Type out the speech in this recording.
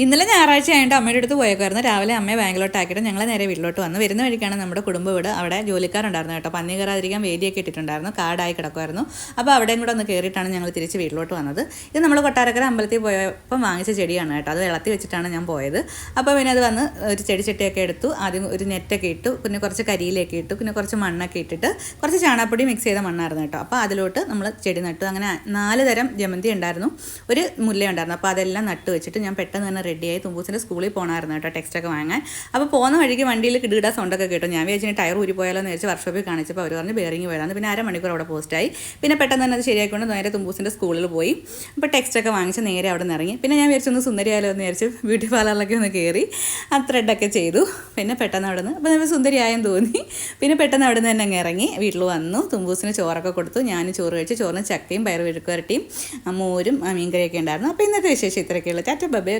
ഇന്നലെ ഞായറാഴ്ച ആയതുകൊണ്ട് അമ്മയുടെ അടുത്ത് പോയേക്കായിരുന്നു. രാവിലെ അമ്മയെ ബാങ്കിലോട്ടാക്കിയിട്ട് ഞങ്ങൾ നേരെ വീട്ടിലോട്ട് വന്നു. വരുന്ന വഴിക്കാണ് നമ്മുടെ കുടുംബ വീട്. അവിടെ ജോലിക്കാരുണ്ടായിരുന്നു കേട്ടോ. പന്നി കയറാതിരിക്കാൻ വേദിയൊക്കെ ഇട്ടിട്ടുണ്ടായിരുന്നു. കാടായി കിടക്കുമായിരുന്നു. അപ്പോൾ അവിടെയും കൂടെ ഒന്ന് കയറിയിട്ടാണ് ഞങ്ങൾ തിരിച്ച് വീട്ടിലോട്ട് വന്നത്. ഇത് നമ്മൾ കൊട്ടാരക്കര അമ്പലത്തിൽ പോയപ്പം വാങ്ങിച്ച ചെടിയാണ് കേട്ടോ. അത് ഇളത്തി വെച്ചിട്ടാണ് ഞാൻ പോയത്. അപ്പോൾ പിന്നെ അത് വന്ന് ഒരു ചെടിച്ചട്ടിയൊക്കെ എടുത്തു. ആദ്യം ഒരു നെറ്റൊക്കെ ഇട്ടു, പിന്നെ കുറച്ച് കരിയിലൊക്കെ ഇട്ടു, പിന്നെ കുറച്ച് മണ്ണൊക്കെ ഇട്ടിട്ട് കുറച്ച് ചാണകപ്പൊടി മിക്സ് ചെയ്ത മണ്ണായിരുന്നു കേട്ടോ. അപ്പോൾ അതിലോട്ട് നമ്മൾ ചെടി നട്ടു. അങ്ങനെ 4 തരം ജമന്തി ഉണ്ടായിരുന്നു, ഒരു മുല്ലയുണ്ടായിരുന്നു. അപ്പോൾ അതെല്ലാം നട്ട് വെച്ചിട്ട് ഞാൻ പെട്ടെന്ന് തന്നെ റെഡിയായി തുമ്പൂസിൻ്റെ സ്കൂളിൽ പോകണമായിരുന്നു കേട്ടോ, ടെക്സ്റ്റൊക്കെ വാങ്ങാൻ. അപ്പോൾ പോകുന്ന വഴിക്ക് വണ്ടിയിൽ കിടുകിടാ സൗണ്ടൊക്കെ കേട്ടോ. ഞാൻ വിചാരിച്ചു ടയർ ഊരി പോയാലോ എന്ന് വെച്ച് വർക്ക്ഷോപ്പിൽ കാണിച്ചപ്പോൾ അവർ പറഞ്ഞ് ബെയറിങ് പോയതാണ്. പിന്നെ അരമണിക്കൂർ അവിടെ പോസ്റ്റായി. പിന്നെ പെട്ടെന്ന് തന്നെ അത് ശരിയായിക്കൊണ്ട് നേരെ തുമ്പൂസിൻ്റെ സ്കൂളിൽ പോയി. അപ്പോൾ ടെക്സ്റ്റൊക്കെ വാങ്ങിച്ച് നേരെ അവിടെ നിന്ന് ഇറങ്ങി. പിന്നെ ഞാൻ വിചാരിച്ചൊന്ന് സുന്ദരിയായാലോ എന്ന് വിചാരിച്ച് ബ്യൂട്ടി പാർലറിലൊക്കെ ഒന്ന് കയറി ആ ത്രെഡൊക്കെ ചെയ്തു. പിന്നെ പെട്ടെന്ന് അവിടെ നിന്ന് അപ്പോൾ സുന്ദരിയായെന്ന് തോന്നി. പിന്നെ പെട്ടെന്ന് അവിടെ നിന്ന് തന്നെ അങ്ങ് ഇറങ്ങി വീട്ടിൽ വന്നു. തുമ്പൂസിന് ചോറൊക്കെ കൊടുത്തു. ഞാൻ ചോറ് കഴിച്ച്, ചോറിന് ചക്കയും പയർ മെഴുക്കുവരട്ടിയും മോരും മീൻകറിയൊക്കെ ഉണ്ടായിരുന്നു. അപ്പോൾ ഇന്നത്തെ വിശേഷം ഇത്രയൊക്കെയുള്ളൂ. ടാറ്റ ബൈ.